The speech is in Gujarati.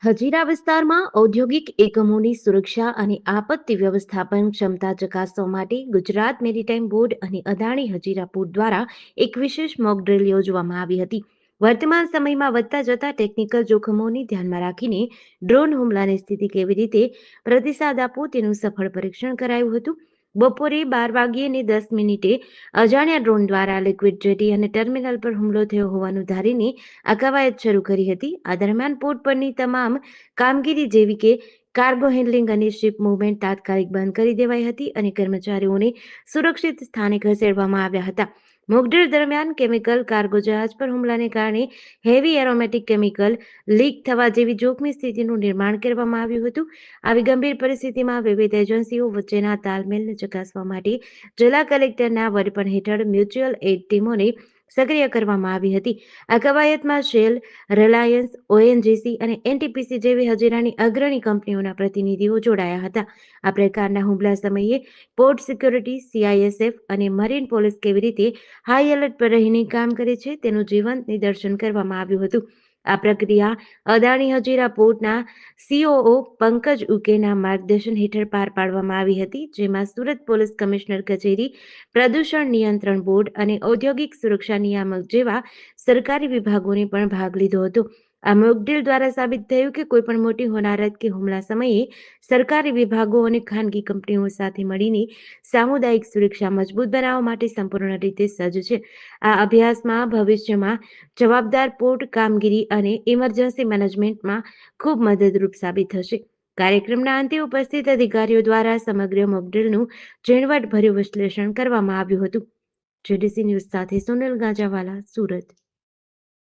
હજીરા વિસ્તારમાં ઔદ્યોગિક એકમોની સુરક્ષા અને આપત્તિ વ્યવસ્થાપન ક્ષમતા ચકાસવા માટે ગુજરાત મેરીટાઈમ બોર્ડ અને અદાણી હજીરા પોર્ટ દ્વારા એક વિશેષ મોક ડ્રીલ યોજવામાં આવી હતી. વર્તમાન સમયમાં વધતા જતા ટેકનિકલ જોખમોને ધ્યાનમાં રાખીને ડ્રોન હુમલાની સ્થિતિ કેવી રીતે પ્રતિસાદ આપવો તેનું સફળ પરીક્ષણ કરાયું હતું. બપોરે 12:10 અજાણ્યા ડ્રોન દ્વારા લિક્વિડ જેટી અને ટર્મિનલ પર હુમલો થયો હોવાનું ધારીને આ કવાયત શરૂ કરી હતી. આ દરમિયાન પોર્ટ પરની તમામ કામગીરી જેવી કે કાર્ગો હેન્ડલિંગ અને શિપ મૂવમેન્ટ તાત્કાલિક બંધ કરી દેવાઈ હતી અને કર્મચારીઓને સુરક્ષિત સ્થાને ખસેડવામાં આવ્યા હતા. મોકડ્રીલ દરમિયાન કેમિકલ કાર્ગો જહાજ પર હુમલાને કારણે હેવી એરોમેટિક કેમિકલ લીક થવા જેવી જોખમી સ્થિતિનું નિર્માણ કરવામાં આવ્યું હતું. આવી ગંભીર પરિસ્થિતિમાં વિવિધ એજન્સીઓ વચ્ચેના તાલમેલને ચકાસવા માટે જિલ્લા કલેક્ટરના વડપણ હેઠળ મ્યુચ્યુઅલ એડ ટીમોને સક્રિય કરવામાં આવી હતી. આ કવાયતમાં શેલ, રિલાયન્સ, ઓએનજીસી અને એનટીપીસી જેવી હજીરાની અગ્રણી કંપનીઓના પ્રતિનિધિઓ જોડાયા હતા. આ પ્રકારના હુમલા સમયે પોર્ટ સિક્યોરિટી, સીઆઈએસએફ અને મરીન પોલીસ કેવી રીતે હાઈ એલર્ટ પર રહીને કામ કરે છે તેનું જીવંત નિદર્શન કરવામાં આવ્યું હતું. આ પ્રક્રિયા અદાણી હજીરા પોર્ટના સીઓઓ પંકજ ઉકેના માર્ગદર્શન હેઠળ પાર પાડવામાં આવી હતી, જેમાં સુરત પોલીસ કમિશનર કચેરી, પ્રદૂષણ નિયંત્રણ બોર્ડ અને ઔદ્યોગિક સુરક્ષા નિયામક જેવા સરકારી વિભાગોને પણ ભાગ લીધો હતો. આ મોકડ્રીલ દ્વારા સાબિત થયું કે કોઈપણ મોટી હોનારત કે હુમલા સમયે સરકારી વિભાગો અને ખાનગી કંપનીઓ સાથે મળીને સામુદાયિક સુરક્ષા મજબૂત બનાવવા માટે સંપૂર્ણ રીતે સજ્જ છે. આ અભ્યાસમાં ભવિષ્યમાં જવાબદાર પોર્ટ કામગીરી અને ઇમરજન્સી મેનેજમેન્ટમાં ખૂબ મદદરૂપ સાબિત થશે. કાર્યક્રમના અંતે ઉપસ્થિત અધિકારીઓ દ્વારા સમગ્ર મોકડ્રીલનું ઝીણવટભર્યું વિશ્લેષણ કરવામાં આવ્યું હતું. જેડીસી ન્યૂઝ સાથે સુનિલ ગાંજાવાલા, સુરત.